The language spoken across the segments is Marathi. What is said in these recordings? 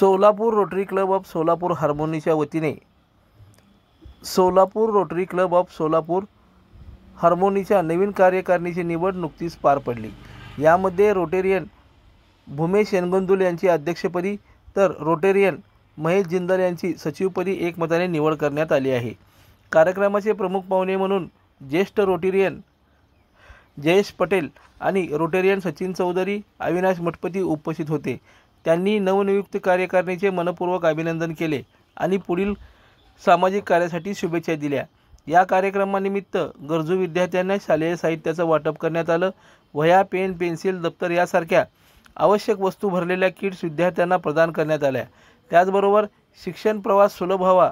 Solapur rotary club of Solapur हार्मोनीच्या वतीने Solapur rotary club of Solapur हार्मोनीच्या नवीन कार्यकारिणीची निवड नुकतीच पार पडली। यामध्ये रोटेरियन भूमेश येनगंदुल यांची अध्यक्षपदी तर रोटेरियन महेश जिंदाल यांची सचिवपदी एकमताने निवड करण्यात आली आहे। कार्यक्रमाचे प्रमुख पाहुणे म्हणून ज्येष्ठ रोटेरियन जयेश पटेल आणि रोटेरियन सचिन चौधरी, अविनाश मठपती उपस्थित होते। त्यांनी नवनियुक्त कार्यकारिणीचे मनपूर्वक अभिनंदन केले आणि पुढील सामाजिक कार्यासाठी शुभेच्छा दिल्या। या कार्यक्रमानिमित्त गरजू विद्यार्थ्यांना शालेय साहित्याचं वाटप करण्यात आलं। वह्या, पेन, पेन्सिल, दप्तर यासारख्या आवश्यक वस्तू भरलेल्या किट्स विद्यार्थ्यांना प्रदान करण्यात आल्या। त्याचबरोबर शिक्षण प्रवास सुलभ व्हावा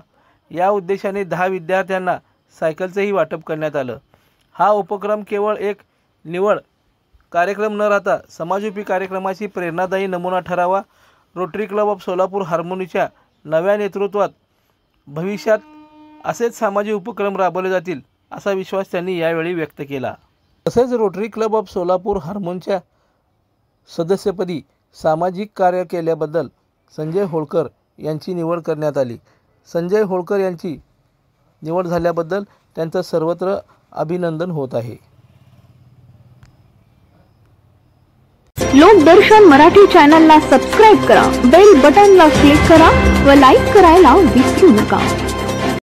या उद्देशाने 10 विद्यार्थ्यांना सायकलचंही वाटप करण्यात आलं। हा उपक्रम केवळ एक निवड कार्यक्रम न राहता समाजोपयोगी कार्यक्रमाची प्रेरणादायी नमुना ठरावा। रोटरी क्लब ऑफ सोलापूर हार्मोनीच्या नव्या नेतृत्वात भविष्यात असेच सामाजिक उपक्रम राबवले जातील असा विश्वास त्यांनी यावेळी व्यक्त केला। तसेच रोटरी क्लब ऑफ सोलापूर हार्मोनच्या सदस्यपदी सामाजिक कार्य केल्याबद्दल संजय होळकर यांची निवड करण्यात आली। संजय होळकर यांची निवड झाल्याबद्दल त्यांचं सर्वत्र अभिनंदन होत आहे। लोकदर्शन मराठी चॅनलला सबस्क्राइब करा, बेल बटनला क्लिक करा व लाईक करायला विसरू नका।